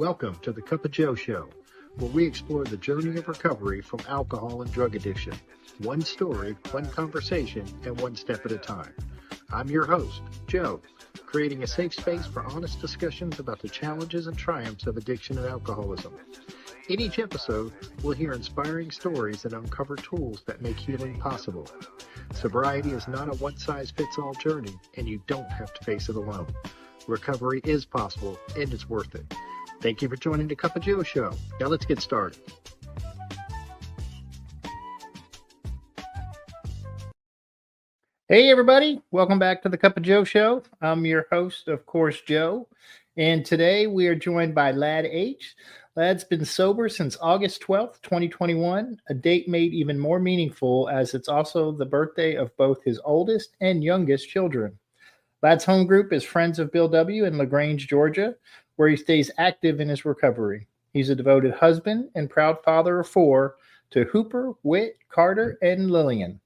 Welcome to the Cup of Joe Show, where we explore the journey of recovery from alcohol and drug addiction. One story, one conversation, and one step at a time. I'm your host, Joe, creating a safe space for honest discussions about the challenges and triumphs of addiction and alcoholism. In each episode, we'll hear inspiring stories and uncover tools that make healing possible. Sobriety is not a one-size-fits-all journey, and you don't have to face it alone. Recovery is possible, and it's worth it. Thank you for joining the Cup of Joe Show. Now let's get started. Hey everybody, welcome back to the Cup of Joe Show. I'm your host, of course, Joe. And today we are joined by Lad H. Lad's been sober since August 12th, 2021, a date made even more meaningful as it's also the birthday of both his oldest and youngest children. Lad's home group is Friends of Bill W. in LaGrange, Georgia, where he stays active in his recovery. He's a devoted husband and proud father of four to Hooper, Whit, Carter, and Lillian.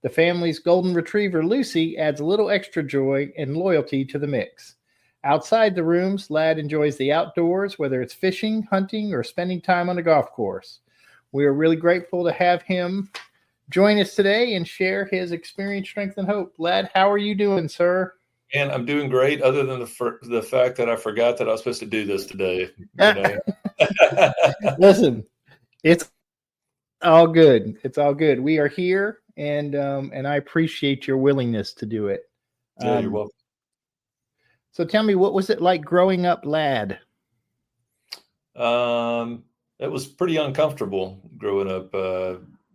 The family's golden retriever, Lucy, adds a little extra joy and loyalty to the mix. Outside the rooms, Lad enjoys the outdoors, whether it's fishing, hunting, or spending time on a golf course. We are really grateful to have him join us today and share his experience, strength, and hope. Lad, how are you doing, sir? And I'm doing great, other than the fact that I forgot that I was supposed to do this today. Listen, it's all good. It's all good. We are here, and I appreciate your willingness to do it. Yeah, you're welcome. So tell me, what was it like growing up, Lad? It was pretty uncomfortable growing up,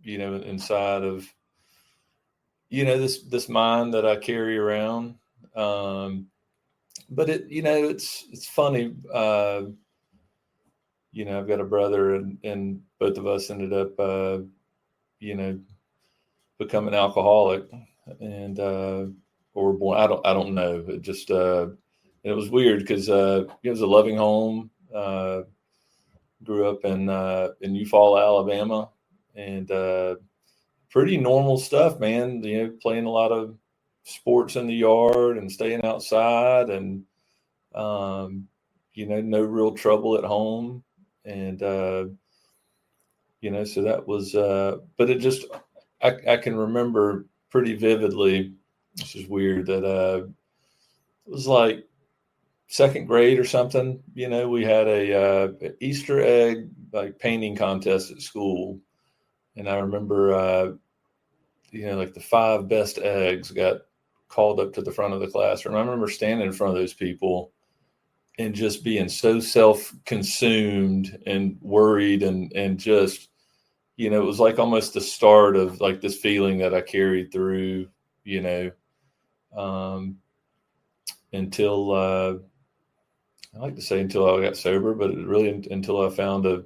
inside of, this mind that I carry around. But it's funny. I've got a brother, and both of us ended up, becoming alcoholic, and or born. I don't know. It just it was weird because it was a loving home. Grew up in Eufaula, Alabama, and pretty normal stuff, man. Playing a lot of sports in the yard and staying outside, and no real trouble at home, and so that was but it just I can remember pretty vividly, this is weird, that it was like second grade or something. We had a Easter egg like painting contest at school, and I remember like the 5 best eggs got called up to the front of the classroom. I remember standing in front of those people and just being so self-consumed and worried, and just, it was like almost the start of like this feeling that I carried through, until I like to say until I got sober, but really until I found a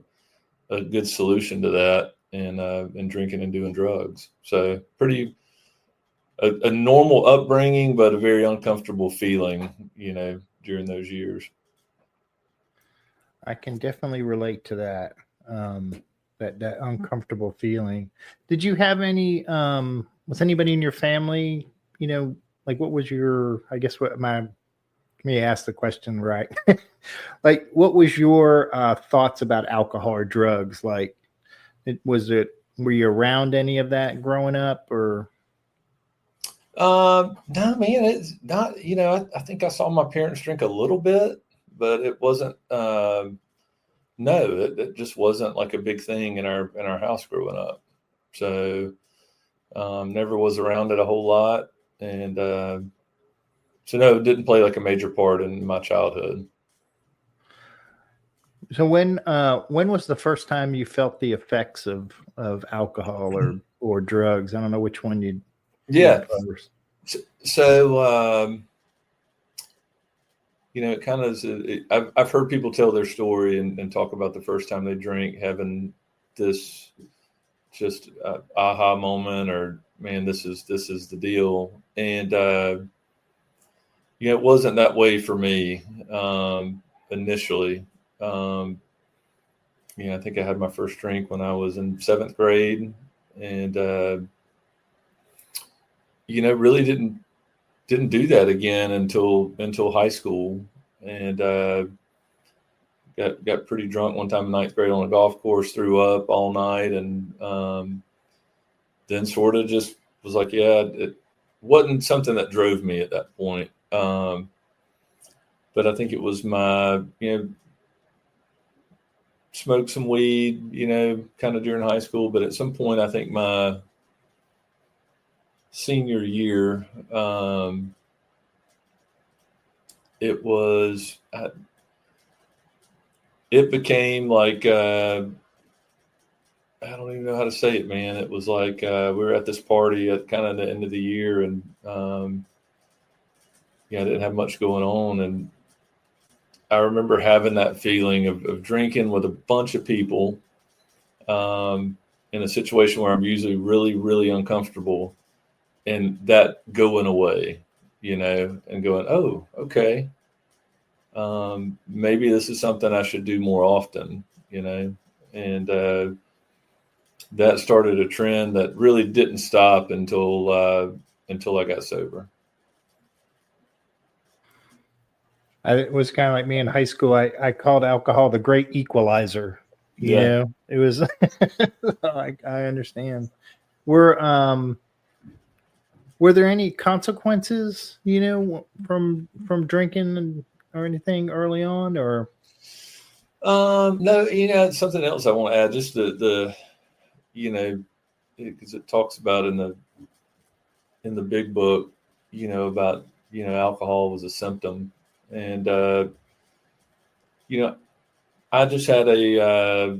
good solution to that, and drinking and doing drugs. So pretty a normal upbringing, but a very uncomfortable feeling, during those years. I can definitely relate to that. That uncomfortable feeling. Did you have any? Was anybody in your family? Like what was your? I guess let me ask the question right. Like, what was your thoughts about alcohol or drugs? Like, were you around any of that growing up, or? No, man, it's not, I think I saw my parents drink a little bit, but it wasn't, no, it just wasn't like a big thing in our house growing up. So, never was around it a whole lot. And, so no, it didn't play like a major part in my childhood. So when was the first time you felt the effects of alcohol or drugs? I don't know which one you'd. Yeah. So, it kind of is. I've heard people tell their story and talk about the first time they drink, having this just aha moment, or man, this is the deal. And it wasn't that way for me initially. I think I had my first drink when I was in 7th grade, and really didn't do that again until high school. And got pretty drunk one time in ninth grade on a golf course, threw up all night, and then sort of just was like, yeah, it wasn't something that drove me at that point. But I think it was my, smoked some weed, kind of during high school. But at some point, I think my senior year, it became like, I don't even know how to say it, man. It was like we were at this party at kind of the end of the year, and I didn't have much going on. And I remember having that feeling of drinking with a bunch of people in a situation where I'm usually really, really uncomfortable, and that going away, and going, oh, okay. Maybe this is something I should do more often, and that started a trend that really didn't stop until I got sober. It was kind of like me in high school. I called alcohol the great equalizer. Yeah. It was. I understand. Were there any consequences, from drinking or anything early on, or? No, it's something else I want to add. Just the because it talks about in the big book, about alcohol was a symptom, and I just had a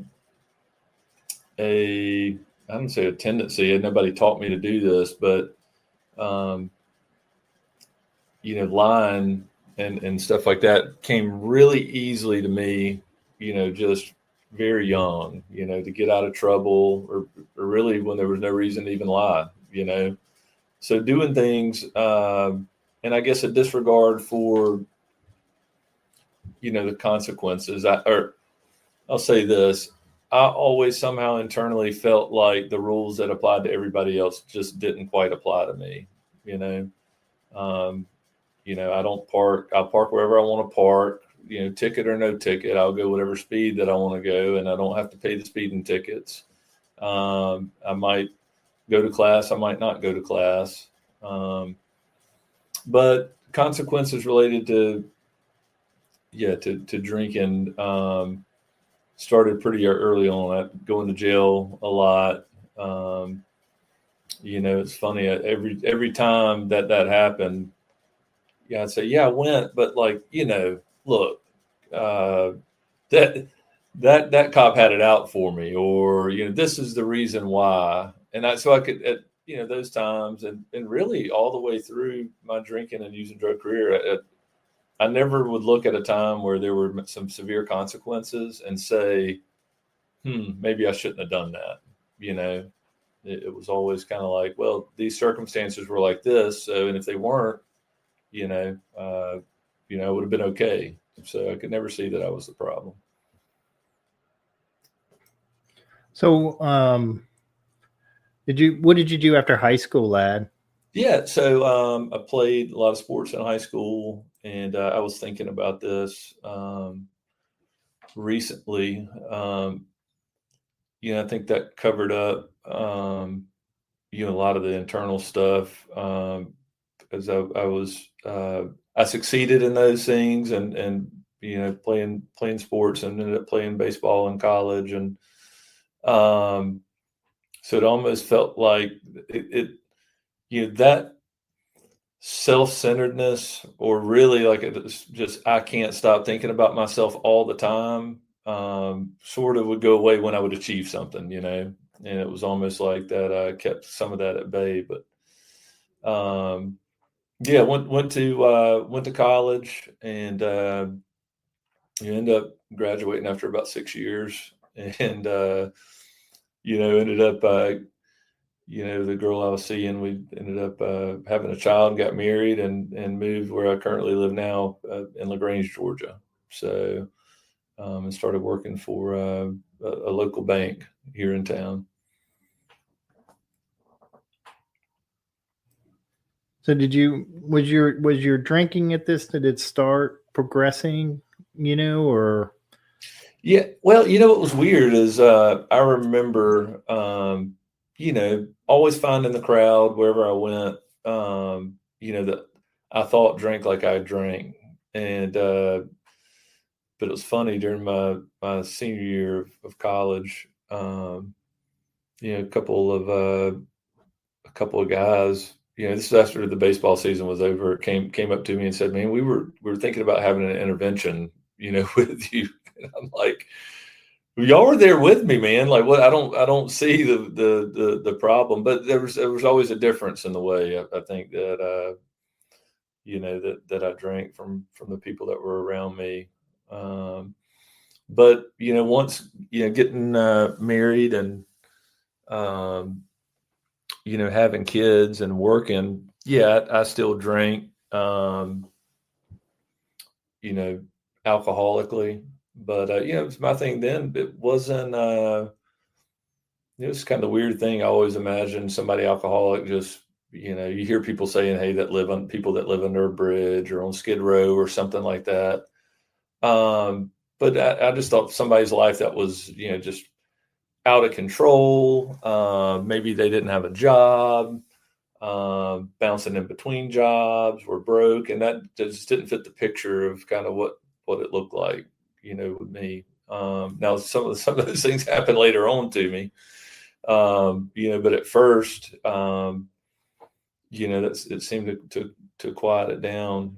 I don't say a tendency, and nobody taught me to do this, but lying and stuff like that came really easily to me, just very young, to get out of trouble or really when there was no reason to even lie, So doing things, and I guess a disregard for, the consequences. I'll say this. I always somehow internally felt like the rules that applied to everybody else just didn't quite apply to me, I don't park. I'll park wherever I want to park, ticket or no ticket. I'll go whatever speed that I want to go, and I don't have to pay the speeding tickets. I might go to class. I might not go to class. But consequences related to drinking started pretty early on. Going to jail a lot. It's funny. Every time that happened, I'd say, yeah, I went, but look, that cop had it out for me, or this is the reason why, and I could at those times, and really all the way through my drinking and using drug career, I never would look at a time where there were some severe consequences and say, maybe I shouldn't have done that. It was always kind of like, well, these circumstances were like this, so, and if they weren't, it would have been okay. So I could never see that I was the problem. So, what did you do after high school, lad? Yeah. So, I played a lot of sports in high school, and I was thinking about this, recently. I think that covered up, a lot of the internal stuff, because I succeeded in those things, and playing sports, and ended up playing baseball in college, and so it almost felt like that self-centeredness, or really like it's just I can't stop thinking about myself all the time, sort of would go away when I would achieve something, and it was almost like that I kept some of that at bay. But went to college, and you end up graduating after about 6 years, and ended up the girl I was seeing, we ended up having a child, got married, and moved where I currently live now, in LaGrange, Georgia. So and started working for a local bank here in town. So was your drinking at this, did it start progressing, or? Yeah. Well, what was weird is I remember, always finding the crowd wherever I went, that I thought drank like I drank. And, but it was funny during my senior year of college, a couple of guys, this is after the baseball season was over, came up to me and said, "Man, we were thinking about having an intervention, with you." And I'm like, well, y'all were there with me, man. Like, what? I don't see the problem, but there was always a difference in the way I think that that I drank from the people that were around me. But once getting married and um, having kids and working, yeah, I still drank, you know, alcoholically, but it was my thing then. It wasn't. It was kind of a weird thing. I always imagined somebody alcoholic just, you hear people saying, "Hey, people that live under a bridge or on Skid Row or something like that." But I just thought somebody's life that was, just out of control. Maybe they didn't have a job, bouncing in between jobs, were broke, and that just didn't fit the picture of kind of what it looked like, with me. Now some of those things happened later on to me, but at first, it seemed to quiet it down.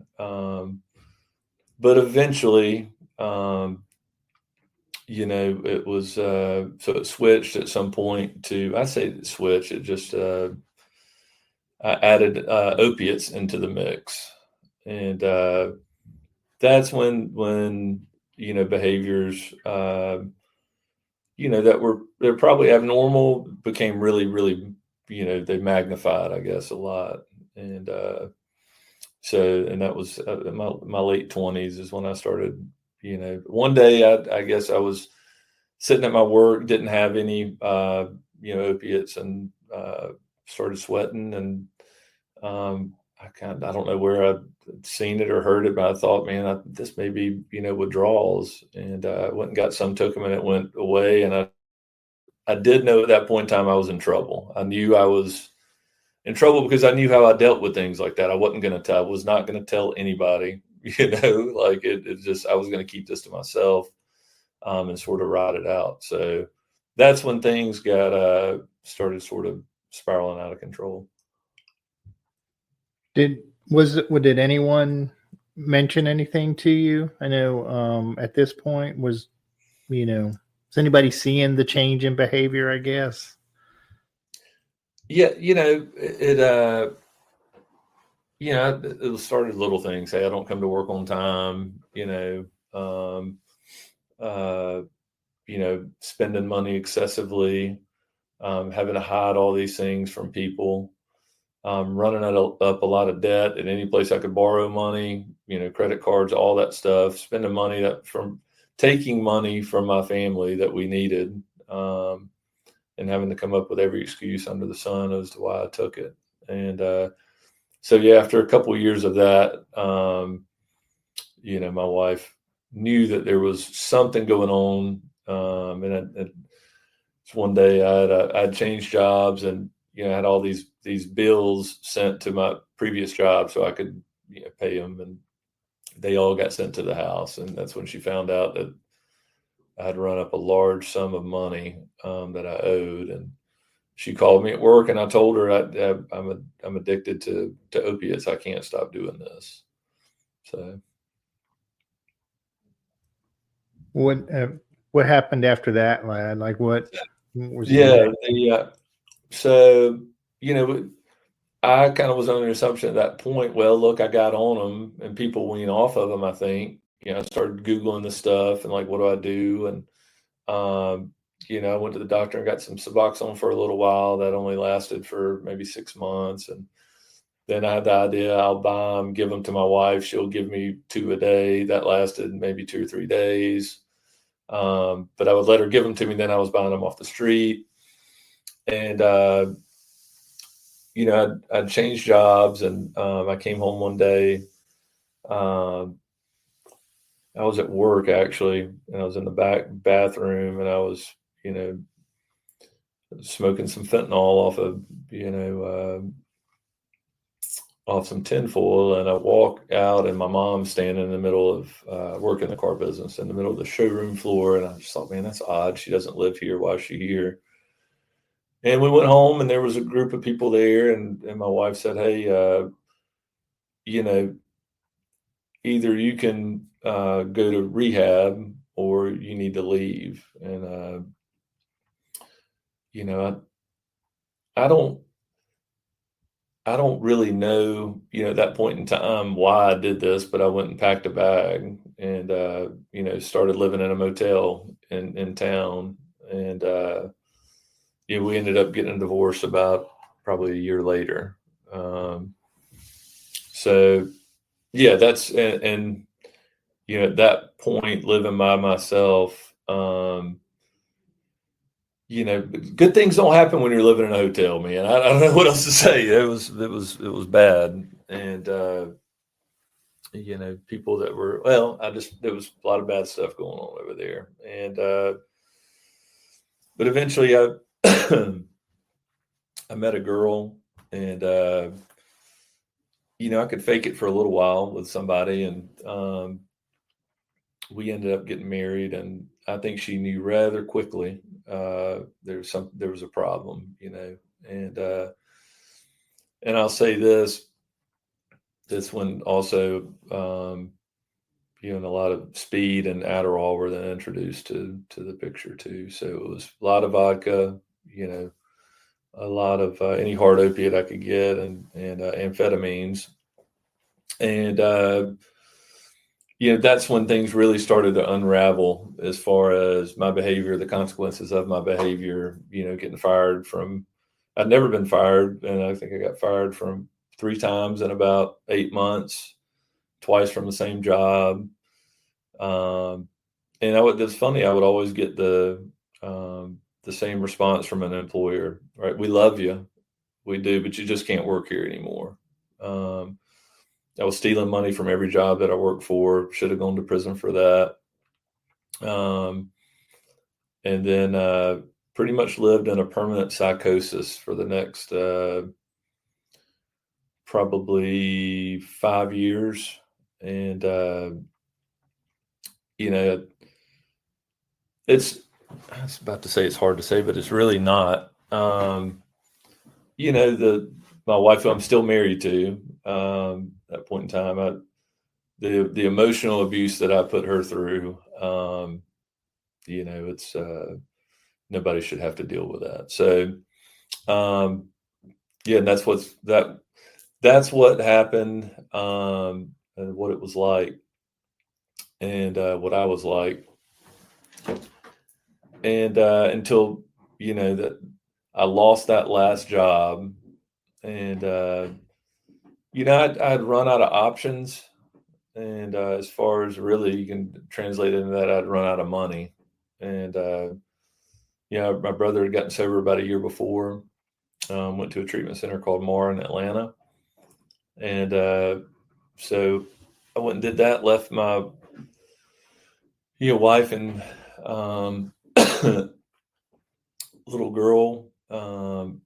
But eventually, it was so it switched at some point to, I say it switched, it just I added opiates into the mix, and that's when behaviors that they're probably abnormal became really, really, they magnified, I guess, a lot. And and that was in my late 20s is when I started. One day I guess I was sitting at my work, didn't have any opiates, and started sweating, and I don't know where I'd seen it or heard it, but I thought, man, this may be withdrawals, and I went and got some, took them, and it went away. And I did know at that point in time I was in trouble. I knew I was in trouble because I knew how I dealt with things like that. I was not going to tell anybody, like it just, I was going to keep this to myself, and sort of ride it out. So that's when things got, started sort of spiraling out of control. Did anyone mention anything to you? I know at this point is anybody seeing the change in behavior, I guess? Yeah, it started little things. Hey, I don't come to work on time, uh, spending money excessively, having to hide all these things from people, running up a lot of debt at any place I could borrow money, credit cards, all that stuff, spending money taking money from my family that we needed, and having to come up with every excuse under the sun as to why I took it. And so, yeah, after a couple of years of that, my wife knew that there was something going on. And one day I'd changed jobs, and I had all these bills sent to my previous job so I could pay them, and they all got sent to the house. And that's when she found out that I had run up a large sum of money that I owed. And she called me at work, and I told her I'm addicted to opiates. I can't stop doing this. So What happened after that, lad? Like what was the yeah, next? so I kind of was under the assumption at that point, well, look, I got on them, and people wean off of them. I think, I started Googling the stuff and like, what do I do? And, I went to the doctor and got some Suboxone for a little while. That only lasted for maybe 6 months. And then I had the idea, I'll buy them, give them to my wife. She'll give me 2 a day. That lasted maybe 2 or 3 days. But I would let her give them to me. Then I was buying them off the street. And, I'd changed jobs, and I came home one day, um, I was at work actually, and I was in the back bathroom, and I was, smoking some fentanyl off of, off some tinfoil, and I walk out, and my mom's standing in the middle of working the car business in the middle of the showroom floor, and I just thought, man, that's odd. She doesn't live here. Why is she here? And we went home, and there was a group of people there, and my wife said, hey, you know, either you can go to rehab or you need to leave. And I don't really know, at that point in time why I did this, but I went and packed a bag and started living in a motel in town. And we ended up getting a divorce about probably a year later. So yeah, that's and at that point, living by myself, good things don't happen when you're living in a hotel, man. I don't know what else to say. It was bad, and people that were there was a lot of bad stuff going on over there, and but eventually I I met a girl, and I could fake it for a little while with somebody, and we ended up getting married, and I think she knew rather quickly there was a problem, and I'll say this one also, and a lot of speed and Adderall were then introduced to the picture too. So it was a lot of vodka, a lot of any hard opiate I could get, and amphetamines, and that's when things really started to unravel as far as my behavior, the consequences of my behavior, getting fired from, I'd never been fired. And I think I got fired from 3 times in about 8 months, twice from the same job. And it's funny, I would always get the same response from an employer, right? We love you. We do, but you just can't work here anymore. I was stealing money from every job that I worked for. Should have gone to prison for that. And then pretty much lived in a permanent psychosis for the next probably 5 years. And, I was about to say it's hard to say, but it's really not. My wife, who I'm still married to, at that point in time, the emotional abuse that I put her through, it's nobody should have to deal with that. So, and that's what happened, and what it was like, and what I was like, and until that I lost that last job, and I'd run out of options. And as far as really you can translate into that, I'd run out of money. And, my brother had gotten sober about a year before, went to a treatment center called MAR in Atlanta. And so I went and did that, left my wife and little girl and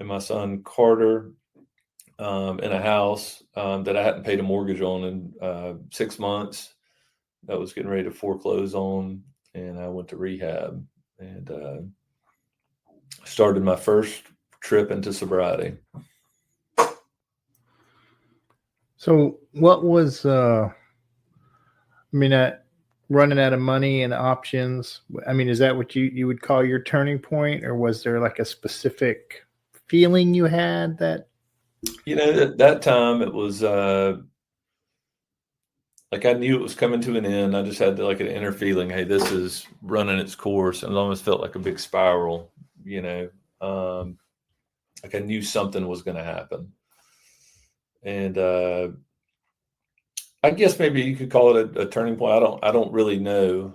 my son Carter in a house that I hadn't paid a mortgage on in 6 months. That was getting ready to foreclose on, and I went to rehab and started my first trip into sobriety. So what was, running out of money and options? Is that what you would call your turning point, or was there like a specific feeling you had that? At that time it was like I knew it was coming to an end. I just had like an inner feeling, hey, this is running its course, and it almost felt like a big spiral. Like I knew something was going to happen, and I guess maybe you could call it a turning point. I don't really know.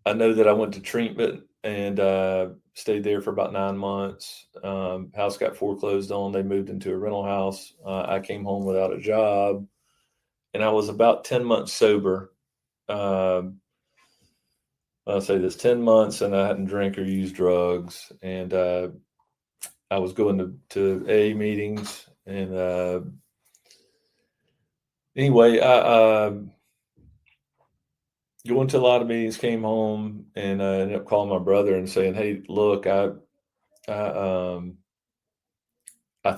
I know that I went to treatment and stayed there for about 9 months. House got foreclosed on. They moved into a rental house. I came home without a job. and I was about 10 months sober. I'll say this, 10 months, and I hadn't drank or used drugs. And I was going to AA meetings. And anyway, I going to a lot of meetings, came home, and ended up calling my brother and saying, "Hey, look, I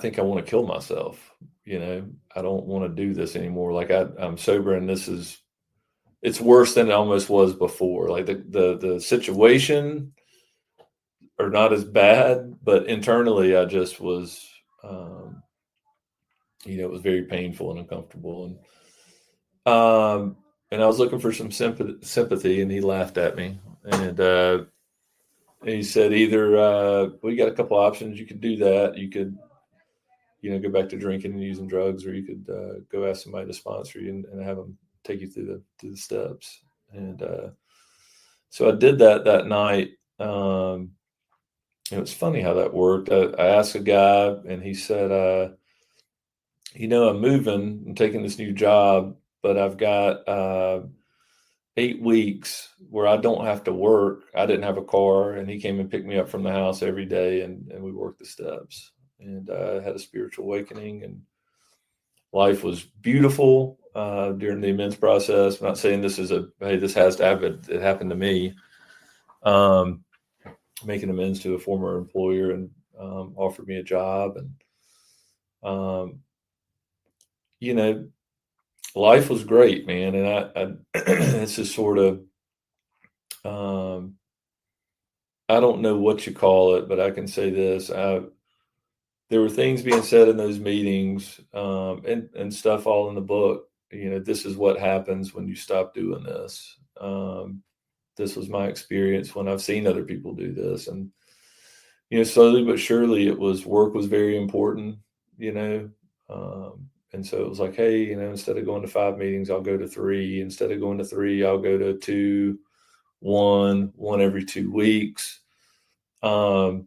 think I want to kill myself. I don't want to do this anymore. Like I'm sober, and it's worse than it almost was before. Like the situation are not as bad, but internally I just was, it was very painful and uncomfortable. And I was looking for some sympathy, and he laughed at me. And he said, either we got a couple options. You could do that. You could, go back to drinking and using drugs, or you could go ask somebody to sponsor you and have them take you through the steps. And so I did that night. It was funny how that worked. I asked a guy, and he said, I'm moving and taking this new job, but I've got 8 weeks where I don't have to work. I didn't have a car, and he came and picked me up from the house every day, and we worked the steps. And I had a spiritual awakening, and life was beautiful during the amends process. I'm not saying this is this has to happen. It happened to me. Making amends to a former employer, and offered me a job, and life was great, man. And I it's just sort of, I don't know what you call it, but I can say this: there were things being said in those meetings, and stuff all in the book. This is what happens when you stop doing this. This was my experience when I've seen other people do this. And, slowly but surely work was very important, and so it was like, hey, instead of going to 5 meetings, I'll go to 3. Instead of going to 3, I'll go to 2, 1 every 2 weeks. And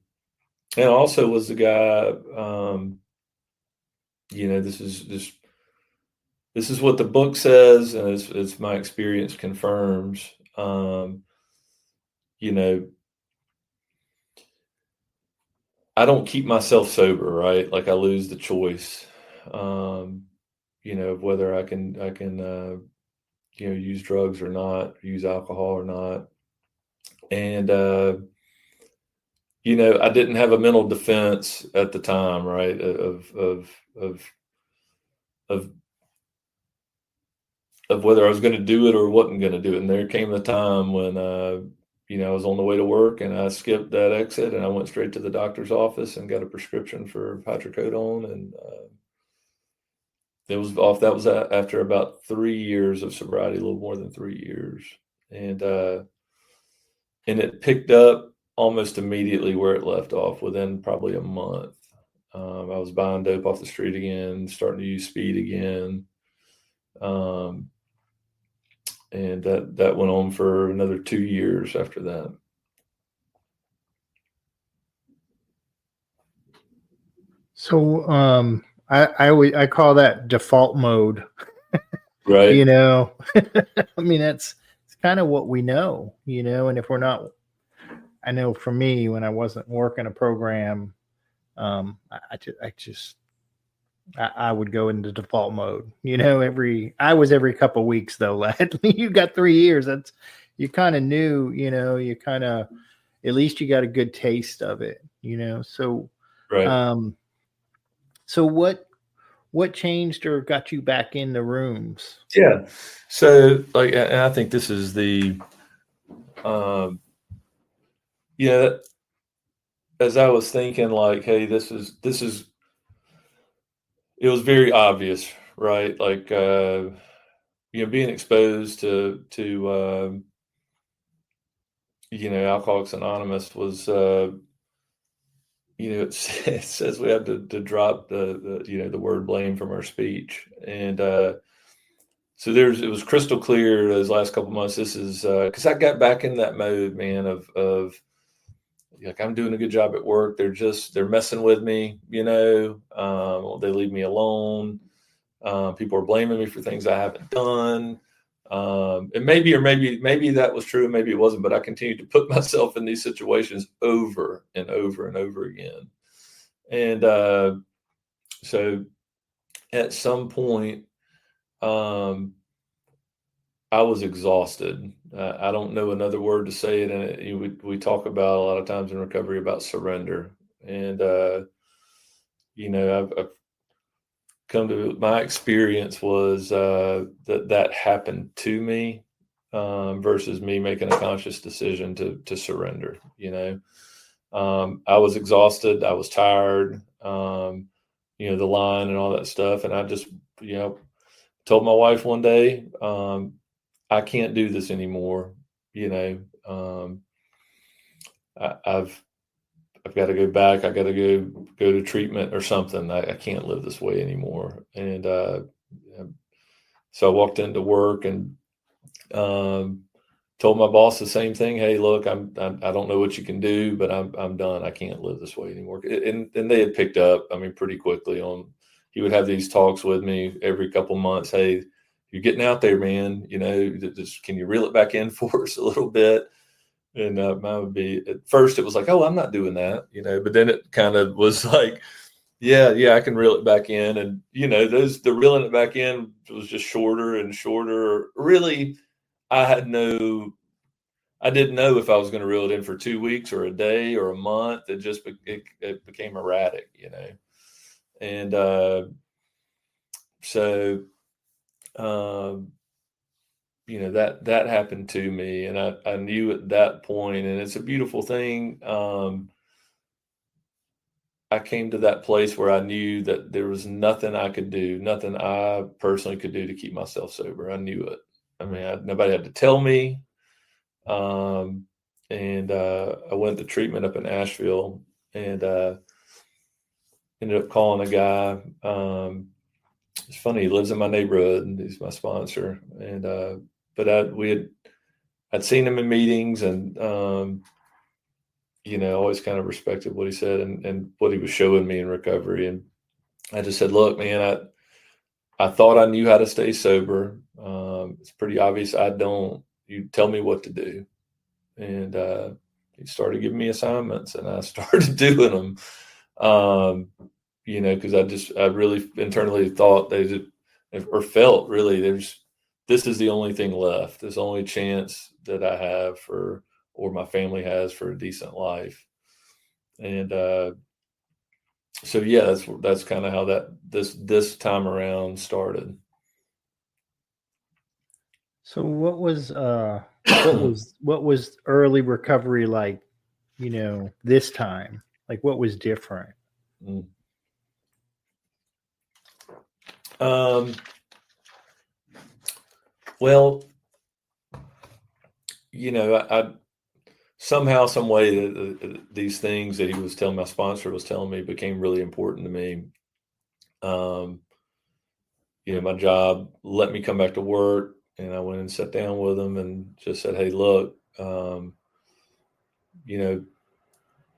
also was the guy, this is what the book says, and it's my experience confirms. I don't keep myself sober, right? Like I lose the choice, of whether I can use drugs or not, use alcohol or not. And, I didn't have a mental defense at the time, right? Of whether I was going to do it or wasn't going to do it. And there came the time when, I was on the way to work, and I skipped that exit, and I went straight to the doctor's office and got a prescription for hydrocodone. And it was off. That was after about 3 years of sobriety, a little more than 3 years. And it picked up almost immediately where it left off, within probably a month. I was buying dope off the street again, starting to use speed again. And that went on for another 2 years after that. So I call that default mode. Right. I mean, it's kind of what we know, and if we're not, I know for me, when I wasn't working a program, I would go into default mode, every couple of weeks though, lad. You got 3 years. You kind of knew, you kind of, at least you got a good taste of it, so, Right. So what changed or got you back in the rooms? Yeah. So and I think this is the, as I was thinking, like, hey, this is, it was very obvious, right? Like, being exposed to Alcoholics Anonymous was, it says we have to drop the word blame from our speech. And so it was crystal clear those last couple months. This is because I got back in that mode, man, of like, I'm doing a good job at work. They're messing with me, they leave me alone. People are blaming me for things I haven't done. And maybe that was true, and maybe it wasn't, but I continued to put myself in these situations over and over and over again. And so at some point, I was exhausted. I don't know another word to say it. And we talk about a lot of times in recovery about surrender. And, I've come to my experience was that happened to me versus me making a conscious decision to surrender. I was exhausted. I was tired, the line and all that stuff. And I just, told my wife one day, I can't do this anymore. I've got to go back. I got to go to treatment or something. I can't live this way anymore. And so I walked into work and told my boss the same thing. Hey, look, I don't know what you can do, but I'm done. I can't live this way anymore. And they had picked up, pretty quickly on. He would have these talks with me every couple months. Hey, you're getting out there, man. Just, can you reel it back in for us a little bit? And mine would be, at first it was like, oh, I'm not doing that, but then it kind of was like, yeah, I can reel it back in. And, the reeling it back in was just shorter and shorter. Really, I didn't know if I was going to reel it in for 2 weeks or a day or a month. It became erratic, And so, that happened to me, and I knew at that point, and it's a beautiful thing. I came to that place where I knew that there was nothing I could do, nothing I personally could do to keep myself sober. I knew it. Nobody had to tell me. And I went to treatment up in Asheville, and ended up calling a guy. It's funny, he lives in my neighborhood, and he's my sponsor. And but I'd seen him in meetings, and always kind of respected what he said and what he was showing me in recovery. And I just said, look, man, I thought I knew how to stay sober. It's pretty obvious I don't. You tell me what to do. And he started giving me assignments, and I started doing them. Because I really internally thought or felt really this is the only thing left. This only chance that I have or my family has for a decent life. And so yeah, that's kind of how this time around started. So what was early recovery like, this time? Like, what was different? Well, I somehow, some way, these things that he was telling, my sponsor was telling me, became really important to me. My job let me come back to work, and I went and sat down with him and just said, hey, look,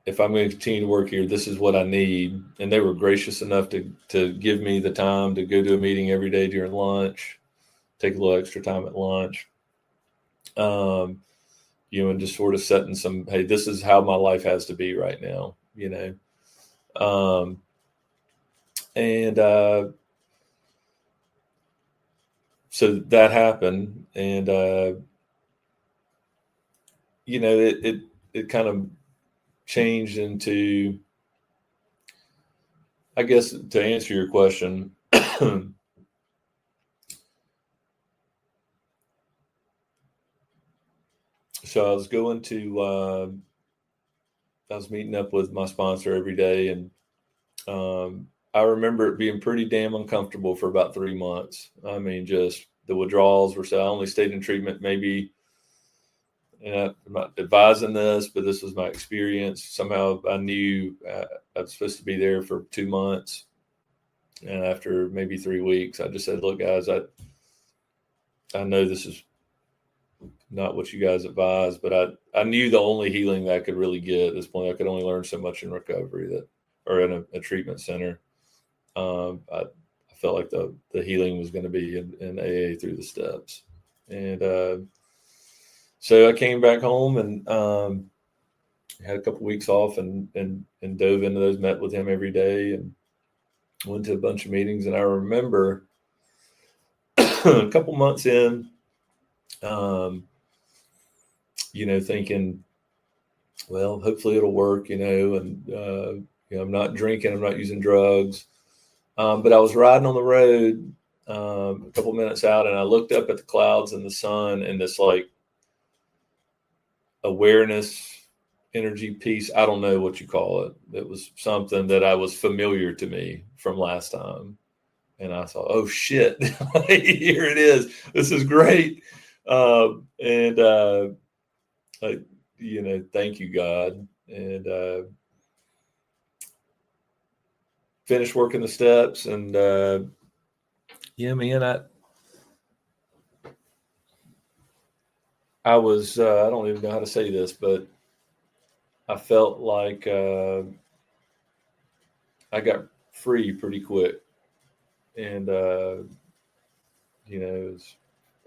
if I'm going to continue to work here, this is what I need. And they were gracious enough to give me the time to go to a meeting every day during lunch, take a little extra time at lunch. And just sort of setting some, hey, this is how my life has to be right now, and so that happened, and it kind of changed into, I guess, to answer your question. So I was I was meeting up with my sponsor every day, and I remember it being pretty damn uncomfortable for about 3 months. Just the withdrawals were so. I only stayed in treatment maybe, I'm not advising this, but this was my experience. Somehow I knew I was supposed to be there for 2 months. And after maybe 3 weeks, I just said, look, guys, I know this is not what you guys advise, but I knew the only healing that I could really get at this point. I could only learn so much in recovery or in a treatment center. I felt like the healing was going to be in AA through the steps. And so I came back home and had a couple weeks off and dove into those, met with him every day and went to a bunch of meetings. And I remember a couple months in, thinking, well, hopefully it'll work, and I'm not drinking, I'm not using drugs. But I was riding on the road a couple minutes out, and I looked up at the clouds and the sun and this like awareness, energy piece. I don't know what you call it. It was something that I was familiar to me from last time. And I thought, oh shit, here it is. This is great. Thank you, God. And finished working the steps. And I was, I don't even know how to say this, but I felt like I got free pretty quick. And,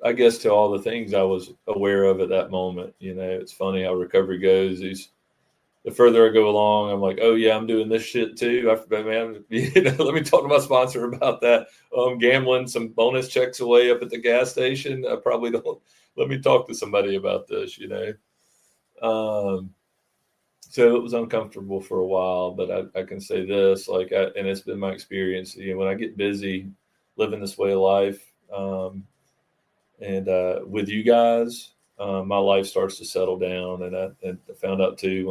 I guess to all the things I was aware of at that moment, it's funny how recovery goes. The further I go along, I'm like, oh yeah, I'm doing this shit too. Let me talk to my sponsor about that. I'm gambling some bonus checks away up at the gas station. I probably don't. Let me talk to somebody about this, So it was uncomfortable for a while, but I can say this, and it's been my experience. When I get busy living this way of life, and with you guys, my life starts to settle down. And I found out too,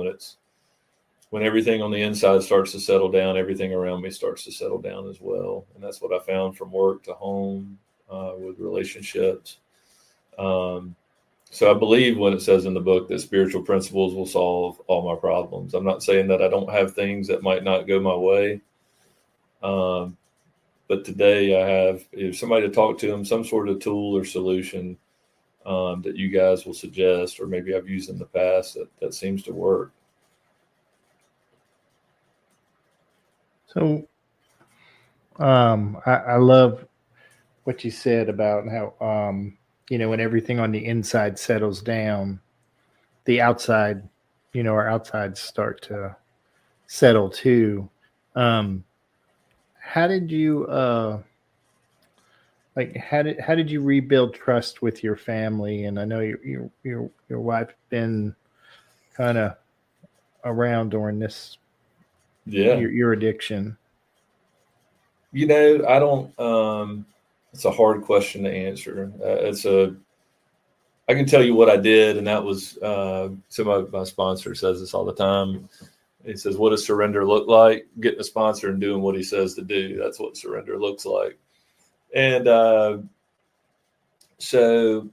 when everything on the inside starts to settle down, everything around me starts to settle down as well. And that's what I found from work to home, with relationships. So I believe when it says in the book that spiritual principles will solve all my problems. I'm not saying that I don't have things that might not go my way. But today I have, if somebody to talk to them, some sort of tool or solution that you guys will suggest, or maybe I've used in the past that seems to work. So I love what you said about how, when everything on the inside settles down, the outside, our outsides start to settle too. How did you, how did you rebuild trust with your family? And I know your wife's been kind of around during this, your addiction. I don't, it's a hard question to answer. I can tell you what I did. And that was, some of my sponsor says this all the time. He says, what does surrender look like? Getting a sponsor and doing what he says to do. That's what surrender looks like. And so,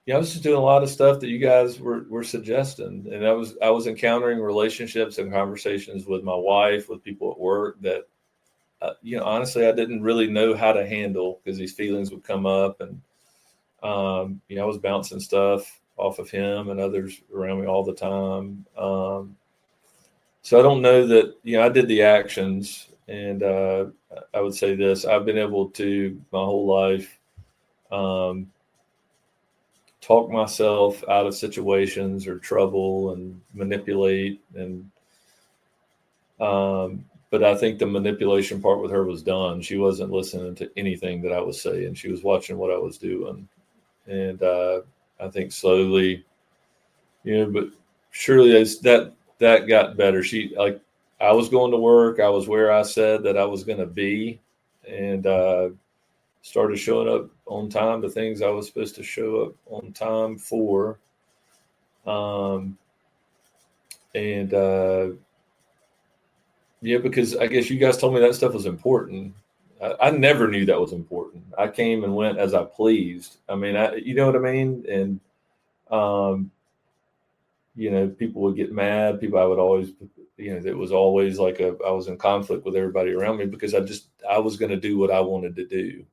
I was just doing a lot of stuff that you guys were suggesting. And I was encountering relationships and conversations with my wife, with people at work that, honestly, I didn't really know how to handle, because these feelings would come up. And, I was bouncing stuff off of him and others around me all the time. So I don't know that, I did the actions. And I would say this, I've been able to, my whole life, talk myself out of situations or trouble and manipulate. And but I think the manipulation part with her was done. She wasn't listening to anything that I was saying. She was watching what I was doing. And I think slowly, but surely that got better. I was going to work. I was where I said that I was going to be, and started showing up on time to things I was supposed to show up on time for. Because I guess you guys told me that stuff was important. I never knew that was important. I came and went as I pleased. I mean, you know what I mean? And, people would get mad. I would always, it was always like I was in conflict with everybody around me, because I was going to do what I wanted to do,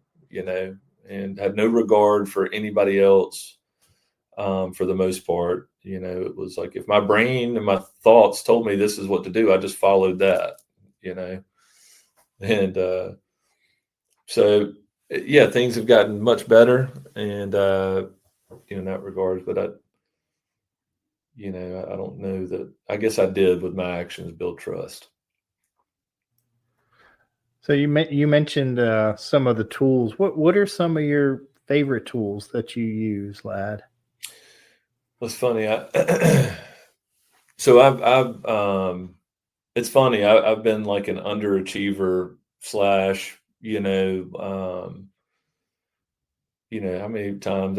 and had no regard for anybody else. For the most part, it was like, if my brain and my thoughts told me this is what to do, I just followed that, and So yeah, things have gotten much better, and in that regard. But I don't know that. I guess I did with my actions build trust. So you mentioned some of the tools. What are some of your favorite tools that you use, lad? Well, it's funny. So it's funny. I've been like an underachiever slash. How many times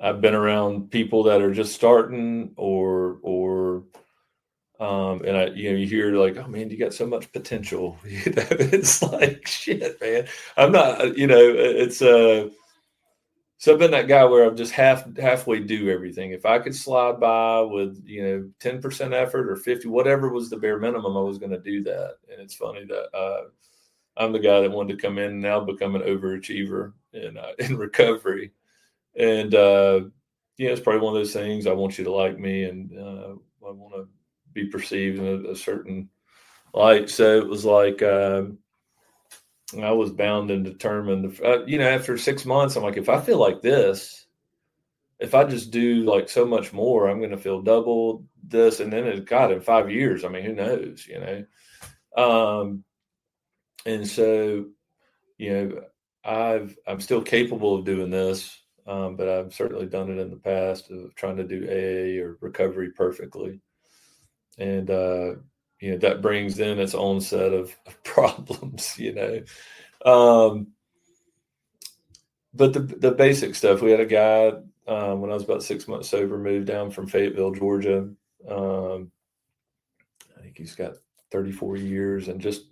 I've been around people that are just starting, and you hear like, oh man, you got so much potential. It's like shit, man. I'm not, it's so I've been that guy where I'm just halfway do everything. If I could slide by with 10% effort or 50, whatever was the bare minimum, I was going to do that. And it's funny that I'm the guy that wanted to come in and now become an overachiever in recovery. And it's probably one of those things. I want you to like me, and I want to be perceived in a certain light. So it was like I was bound and determined. After 6 months, I'm like, if I feel like this, if I just do like so much more, I'm going to feel double this. And then in 5 years, I mean, who knows, and so, I'm still capable of doing this, but I've certainly done it in the past of trying to do AA or recovery perfectly. And, that brings in its own set of problems, But the basic stuff, we had a guy when I was about 6 months sober, moved down from Fayetteville, Georgia. I think he's got 34 years, and just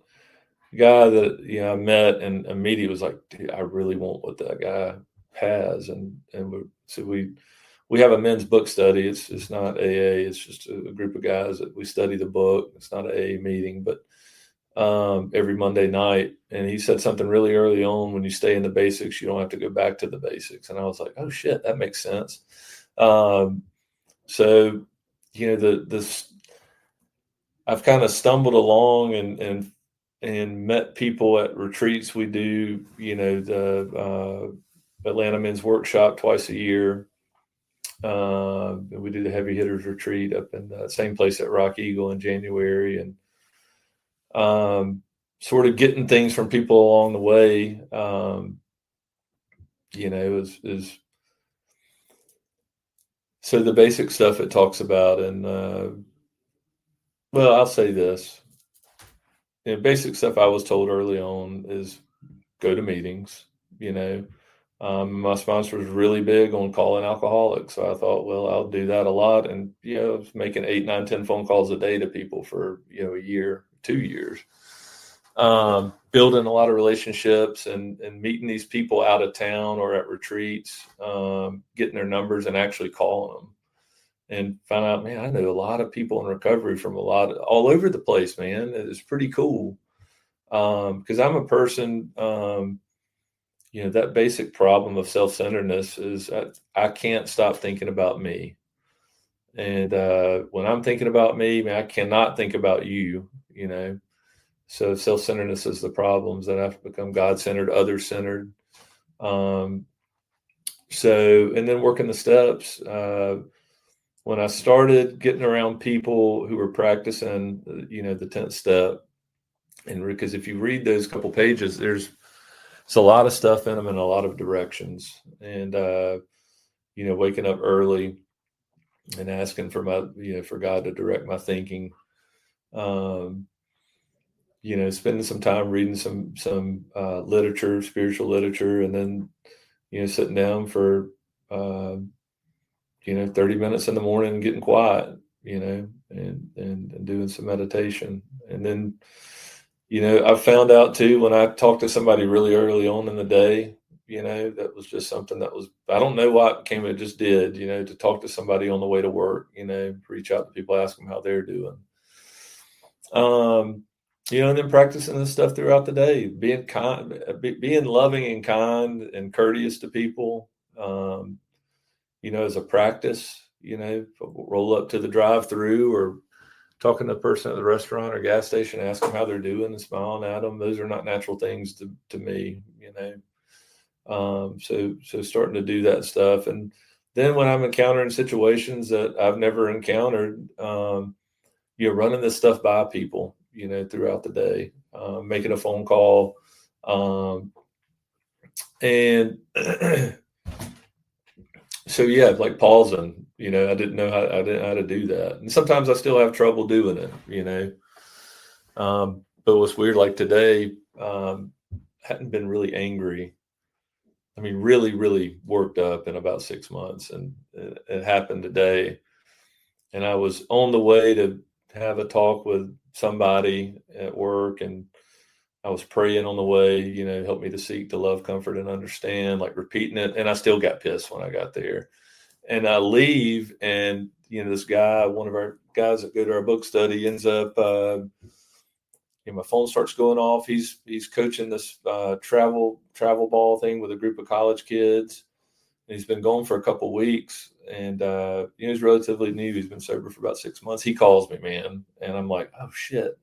a guy that I met and immediately was like, dude, I really want what that guy has, and we have a men's book study. It's not AA. It's just a group of guys that we study the book. It's not an AA meeting, but every Monday night. And he said something really early on: when you stay in the basics, you don't have to go back to the basics. And I was like, oh shit, that makes sense. So, I've kind of stumbled along and met people at retreats. We do, the Atlanta Men's Workshop twice a year. And we do the Heavy Hitters Retreat up in the same place at Rock Eagle in January. And sort of getting things from people along the way, is so the basic stuff it talks about. And well, I'll say this: basic stuff I was told early on is go to meetings. My sponsor was really big on calling alcoholics, so I thought, well, I'll do that a lot. And I was making 8, 9, 10 phone calls a day to people for a year, 2 years. Building a lot of relationships and meeting these people out of town or at retreats, getting their numbers and actually calling them, and found out, man, I know a lot of people in recovery from all over the place, man. It's pretty cool. Because I'm a person, that basic problem of self-centeredness is I can't stop thinking about me. And when I'm thinking about me, man, I cannot think about you, So self-centeredness is the problems that have to become God-centered, other-centered. And then working the steps. When I started getting around people who were practicing, the 10th step, and because if you read those couple pages, there's a lot of stuff in them in a lot of directions. And, waking up early and asking for for God to direct my thinking. Spending some time reading some literature, spiritual literature, and then, sitting down for, 30 minutes in the morning and getting quiet, and doing some meditation. And then, I found out too, when I talked to somebody really early on in the day, that was just something that was, I don't know why it came, it just did, to talk to somebody on the way to work, reach out to people, ask them how they're doing. And then practicing this stuff throughout the day, being kind, being loving and kind and courteous to people, as a practice, roll up to the drive-through or talking to the person at the restaurant or gas station, ask them how they're doing and smiling at them. Those are not natural things to me, you know. So starting to do that stuff. And then when I'm encountering situations that I've never encountered, you're running this stuff by people, you know, throughout the day, making a phone call. And so, yeah, like pausing, you know, I didn't know how to do that. And sometimes I still have trouble doing it, you know. But what's weird, like today, hadn't been really angry. I mean, really, really worked up in about 6 months. And it happened today. And I was on the way to have a talk with somebody at work, and I was praying on the way, you know, help me to seek to love, comfort, and understand, like repeating it. And I still got pissed when I got there. And I leave, and, you know, this guy, one of our guys that go to our book study, ends up, you know, my phone starts going off. He's coaching this travel ball thing with a group of college kids. And he's been going for a couple of weeks, and you know, he's relatively new. He's been sober for about 6 months. He calls me, man, and I'm like, oh shit.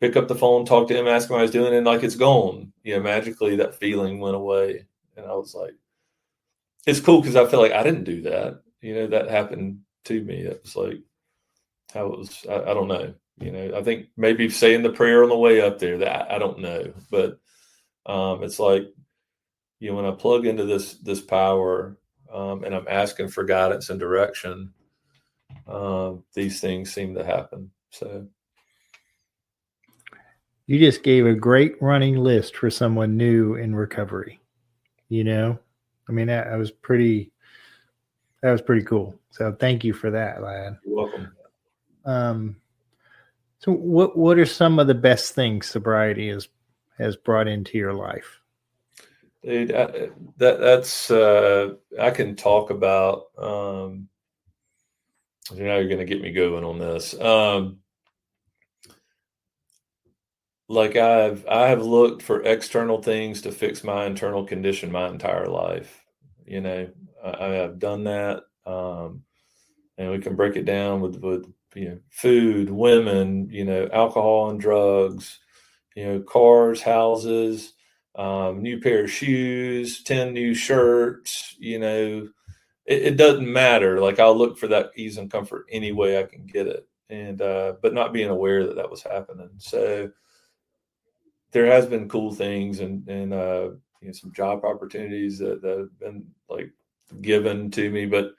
Pick up the phone, talk to him, ask him how he's doing, and like it's gone. You know, magically that feeling went away, and I was like, it's cool because I feel like I didn't do that. You know, that happened to me. It was like how it was. I don't know. You know, I think maybe saying the prayer on the way up there. That I don't know, but it's like, you know, when I plug into this power, and I'm asking for guidance and direction, these things seem to happen. So. You just gave a great running list for someone new in recovery. You know, I mean, that was pretty cool. So thank you for that, lad. You're welcome. So what are some of the best things sobriety has brought into your life? Dude, that's I can talk about. You know, you're going to get me going on this. Like I have looked for external things to fix my internal condition my entire life. You know, I have done that, and we can break it down with you know, food, women, you know, alcohol and drugs, you know, cars, houses, new pair of shoes, 10 new shirts. You know, it doesn't matter. Like I'll look for that ease and comfort any way I can get it, and but not being aware that was happening. So there has been cool things, and you know, some job opportunities that have been like given to me, but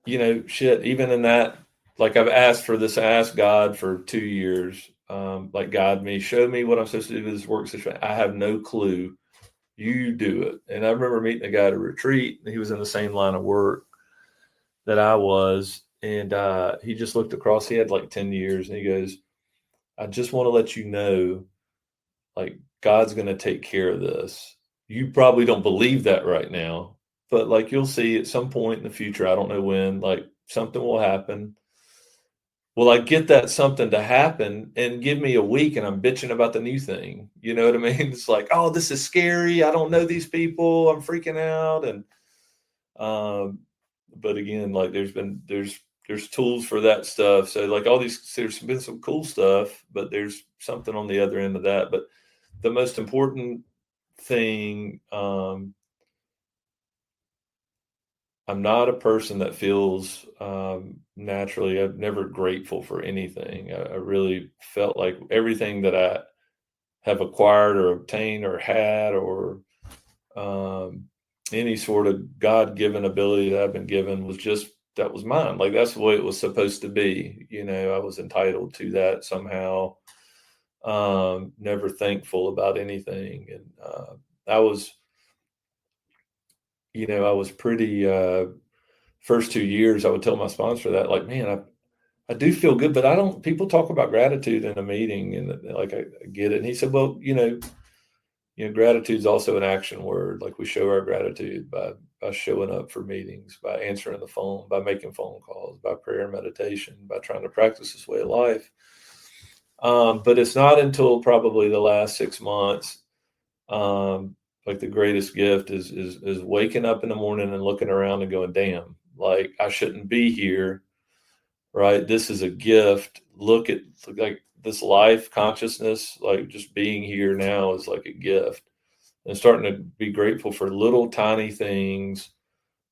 you know, shit, even in that, like I've asked for this, I asked God for 2 years, like guide me, show me what I'm supposed to do with this work situation. I have no clue. You do it. And I remember meeting a guy at a retreat, and he was in the same line of work that I was, and he just looked across. He had like 10 years, and he goes, I just want to let you know, like, God's going to take care of this. You probably don't believe that right now, but like you'll see at some point in the future, I don't know when, like something will happen. Well, I get that something to happen, and give me a week and I'm bitching about the new thing. You know what I mean? It's like, oh, this is scary. I don't know these people. I'm freaking out. And but again, like there's tools for that stuff. So like all these, there's been some cool stuff, but there's something on the other end of that. But the most important thing, I'm not a person that feels naturally. I'm never grateful for anything. I really felt like everything that I have acquired or obtained or had, or any sort of God-given ability that I've been given, was just, that was mine. Like that's the way it was supposed to be. You know, I was entitled to that somehow. Never thankful about anything. And I was, you know, I was pretty, first 2 years, I would tell my sponsor that, like, man, I do feel good, but I don't, people talk about gratitude in a meeting, and like, I get it. And he said, well, you know, gratitude is also an action word. Like we show our gratitude by showing up for meetings, by answering the phone, by making phone calls, by prayer and meditation, by trying to practice this way of life. But it's not until probably the last 6 months, like the greatest gift is waking up in the morning and looking around and going, damn, like I shouldn't be here. right? This is a gift. Look at like this life consciousness, like just being here now is like a gift, and starting to be grateful for little tiny things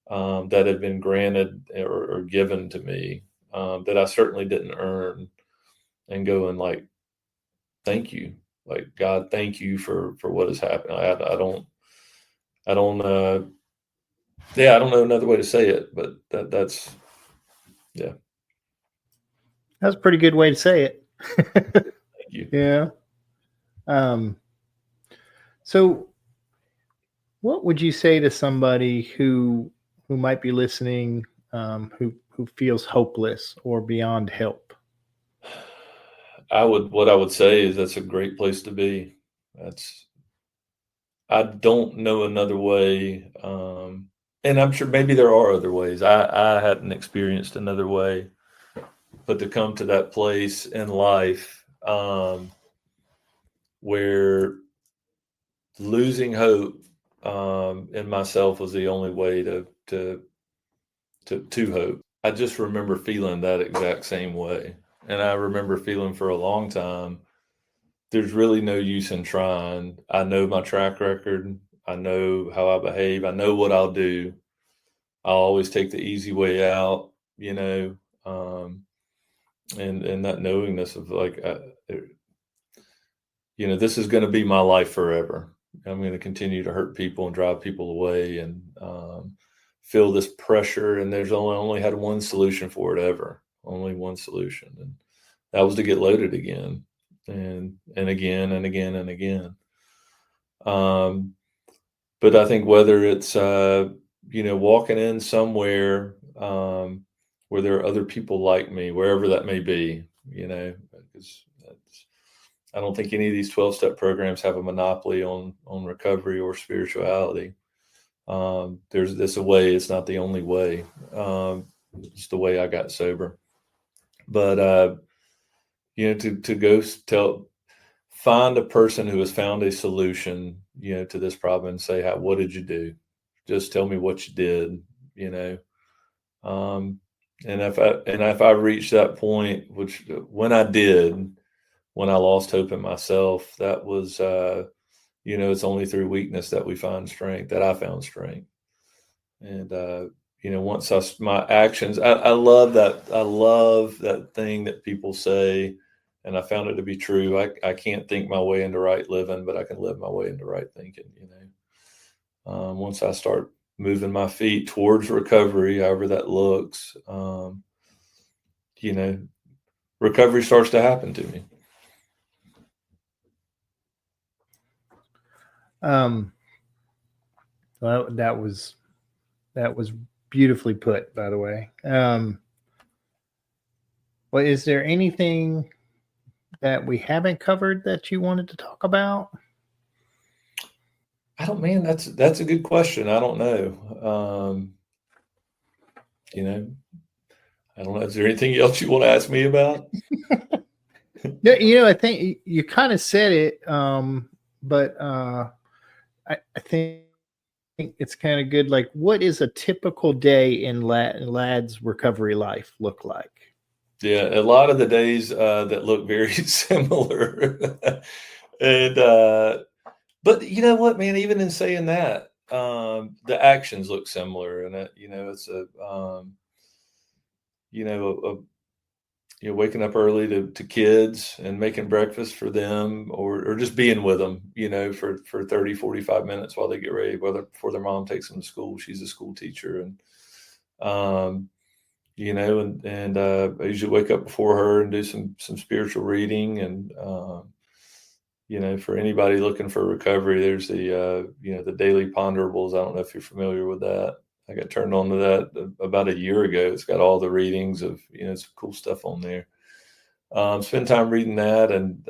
that have been granted or given to me that I certainly didn't earn, and going like, thank you, like God, thank you for what has happened. I don't, yeah, I don't know another way to say it, but that's, yeah. That's a pretty good way to say it. Thank you. Yeah. So what would you say to somebody who might be listening, who feels hopeless or beyond help? What I would say is that's a great place to be. I don't know another way. And I'm sure maybe there are other ways. I hadn't experienced another way, but to come to that place in life where losing hope in myself was the only way to hope. I just remember feeling that exact same way. And I remember feeling for a long time, there's really no use in trying. I know my track record. I know how I behave. I know what I'll do. I'll always take the easy way out, and that knowingness of like, this is going to be my life forever. I'm going to continue to hurt people and drive people away and feel this pressure. And there's only had one solution for it ever, only one solution. And that was to get loaded again and again and again and again. But I think whether it's, walking in somewhere where there are other people like me, wherever that may be, because I don't think any of these 12-step programs have a monopoly on recovery or spirituality. There's a way. It's not the only way. It's the way I got sober. But, to go find a person who has found a solution, to this problem and say, what did you do? Just tell me what you did, and if I reached that point, which when I did, when I lost hope in myself, that was, it's only through weakness that we find strength, that I found strength. And, once my actions, I love that. I love that thing that people say, and I found it to be true. I can't think my way into right living, but I can live my way into right thinking, once I start moving my feet towards recovery, however that looks, recovery starts to happen to me. Well, that was beautifully put, by the way. Well, is there anything that we haven't covered that you wanted to talk about? That's a good question. I don't know. I don't know. Is there anything else you want to ask me about? No, I think you kind of said it, but I think it's kind of good. Like, what is a typical day in Lad's recovery life look like? Yeah, a lot of the days that look very similar, and but you know what, man? Even in saying that, the actions look similar, and it's waking up early to kids and making breakfast for them, or just being with them, for 30, 45 minutes while they get ready, before their mom takes them to school. She's a school teacher, and I usually wake up before her and do some spiritual reading. And, for anybody looking for recovery, there's the Daily Ponderables. I don't know if you're familiar with that. I got turned on to that about a year ago. It's got all the readings of, some cool stuff on there. Spend time reading that, and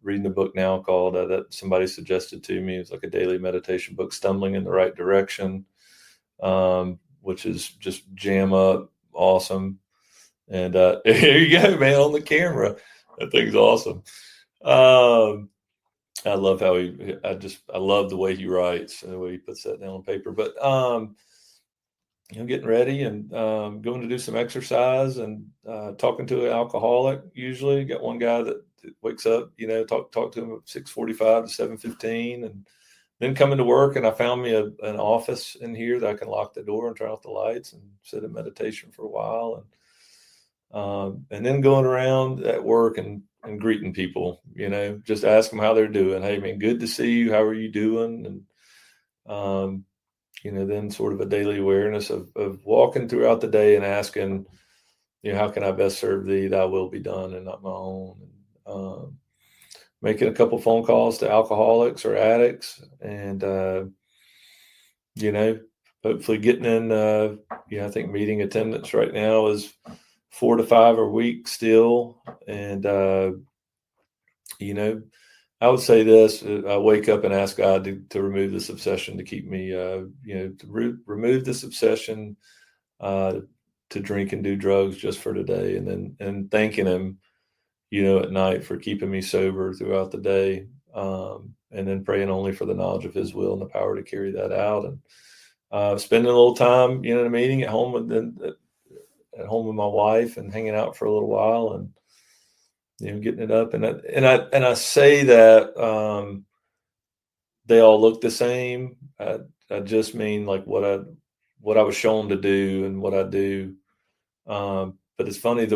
reading a book now called that somebody suggested to me. It's like a daily meditation book, Stumbling in the Right Direction, which is just jam up. Awesome. And here you go, man, on the camera. That thing's awesome. I love how I love the way he writes and the way he puts that down on paper. But getting ready and going to do some exercise and talking to an alcoholic. Usually, got one guy that wakes up, talk to him at 6:45 to 7:15, and then coming to work. And I found me an office in here that I can lock the door and turn off the lights and sit in meditation for a while, and then going around at work and greeting people. Just ask them how they're doing. Hey, man, good to see you. How are you doing? And then sort of a daily awareness of walking throughout the day and asking, how can I best serve thee? Thy will be done and not my own. Making a couple phone calls to alcoholics or addicts, and hopefully getting in. I think meeting attendance right now is 4 to 5 a week still, and I would say this: I wake up and ask God to remove this obsession, to keep me, to remove this obsession to drink and do drugs just for today, and thanking Him, at night for keeping me sober throughout the day, and then praying only for the knowledge of His will and the power to carry that out, and spending a little time, in a meeting at home with my wife and hanging out for a little while, and getting it up, and I say that they all look the same. I just mean like what I was shown to do and what I do. But it's funny,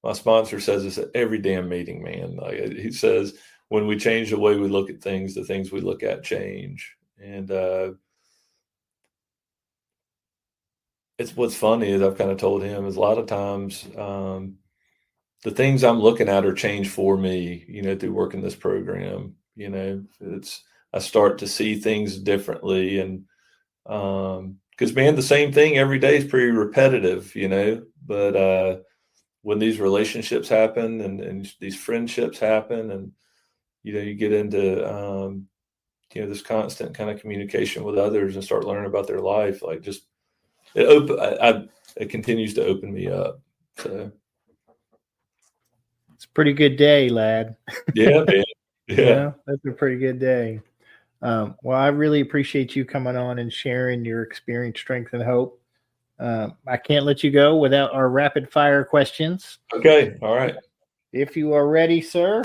my sponsor says this at every damn meeting, man. Like he says, when we change the way we look at things, the things we look at change. And it's what's funny is I've kind of told him is a lot of times the things I'm looking at are changed for me, through working this program. I start to see things differently, and because man, the same thing every day is pretty repetitive, but when these relationships happen and these friendships happen, and you get into this constant kind of communication with others and start learning about their life, like just it continues to open me up. So it's a pretty good day, lad. Yeah, man. Yeah. That's a pretty good day. Well, I really appreciate you coming on and sharing your experience, strength, and hope. I can't let you go without our rapid fire questions. Okay. All right. If you are ready, sir.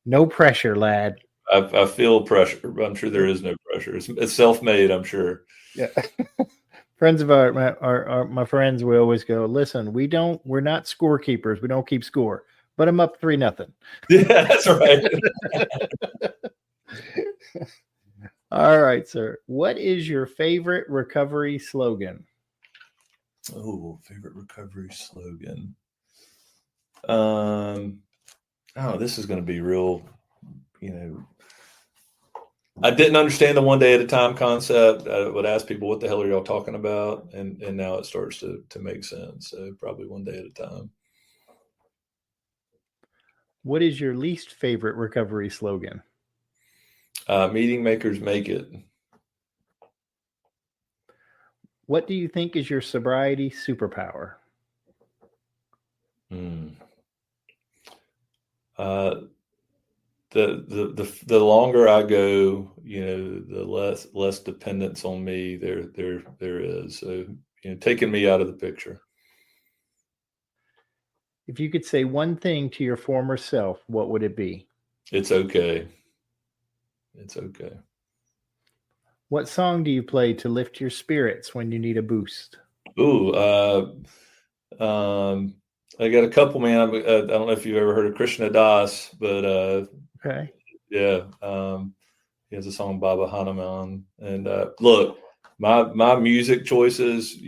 No pressure, lad. I feel pressure. I'm sure there is no pressure. It's self-made, I'm sure. Yeah. Friends of my friends, we always go, listen, we're not scorekeepers. We don't keep score, but I'm up 3-0. Yeah, that's right. All right, sir. What is your favorite recovery slogan? Oh, favorite recovery slogan. This is going to be real, I didn't understand the one day at a time concept. I would ask people, what the hell are y'all talking about? And now it starts to make sense. So probably one day at a time. What is your least favorite recovery slogan? Meeting makers make it. What do you think is your sobriety superpower? The longer I go, the less dependence on me there is. So, taking me out of the picture. If you could say one thing to your former self, what would it be? It's okay. It's okay. What song do you play to lift your spirits when you need a boost? Ooh, I got a couple, man. I don't know if you've ever heard of Krishna Das, but okay. Yeah, he has a song Baba Hanuman, and look, my music choices,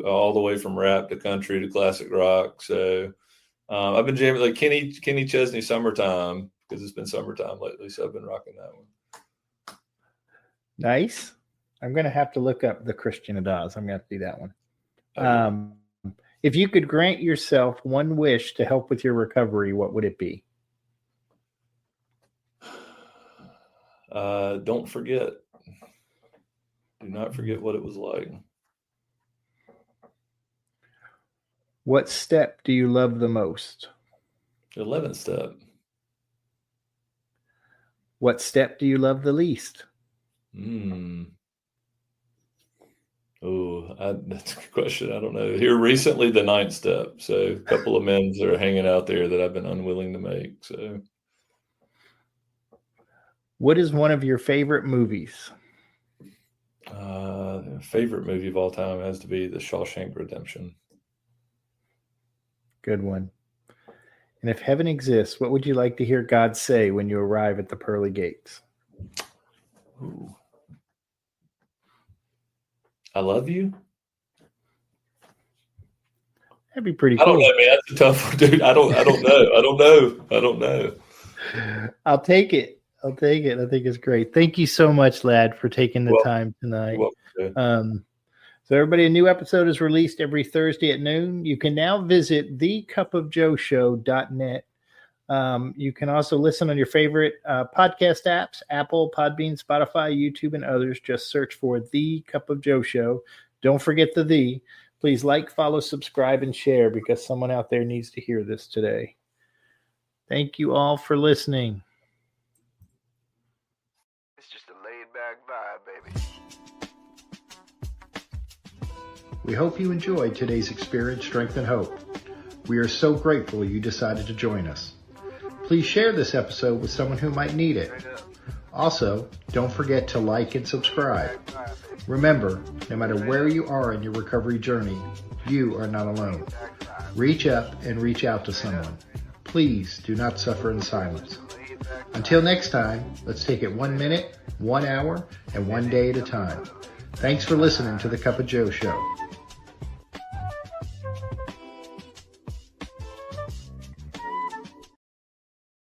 all the way from rap to country to classic rock. So I've been jamming like Kenny Chesney "Summertime" because it's been summertime lately, so I've been rocking that one. Nice. I'm gonna have to look up the Krishna Das. I'm gonna have to do that one. Okay. If you could grant yourself one wish to help with your recovery, what would it be? Don't forget. Do not forget what it was like. What step do you love the most? 11th step. What step do you love the least? That's a good question. I don't know. Here recently, the 9th step. So a couple of amends that are hanging out there that I've been unwilling to make. So, what is one of your favorite movies? Favorite movie of all time has to be The Shawshank Redemption. Good one. And if heaven exists, what would you like to hear God say when you arrive at the pearly gates? Ooh. I love you. That'd be pretty cool. I don't know, man. That's a tough one, dude. I don't know. I'll take it. I think it's great. Thank you so much, lad, for taking the time tonight. So everybody, a new episode is released every Thursday at noon. You can now visit thecupofjoeshow.net. You can also listen on your favorite podcast apps, Apple, Podbean, Spotify, YouTube, and others. Just search for The Cup of Joe Show. Don't forget the. Please like, follow, subscribe, and share because someone out there needs to hear this today. Thank you all for listening. It's just a laid-back vibe, baby. We hope you enjoyed today's Experience, Strength, and Hope. We are so grateful you decided to join us. Please share this episode with someone who might need it. Also, don't forget to like and subscribe. Remember, no matter where you are in your recovery journey, you are not alone. Reach up and reach out to someone. Please do not suffer in silence. Until next time, let's take it 1 minute, 1 hour, and 1 day at a time. Thanks for listening to The Cup of Joe Show.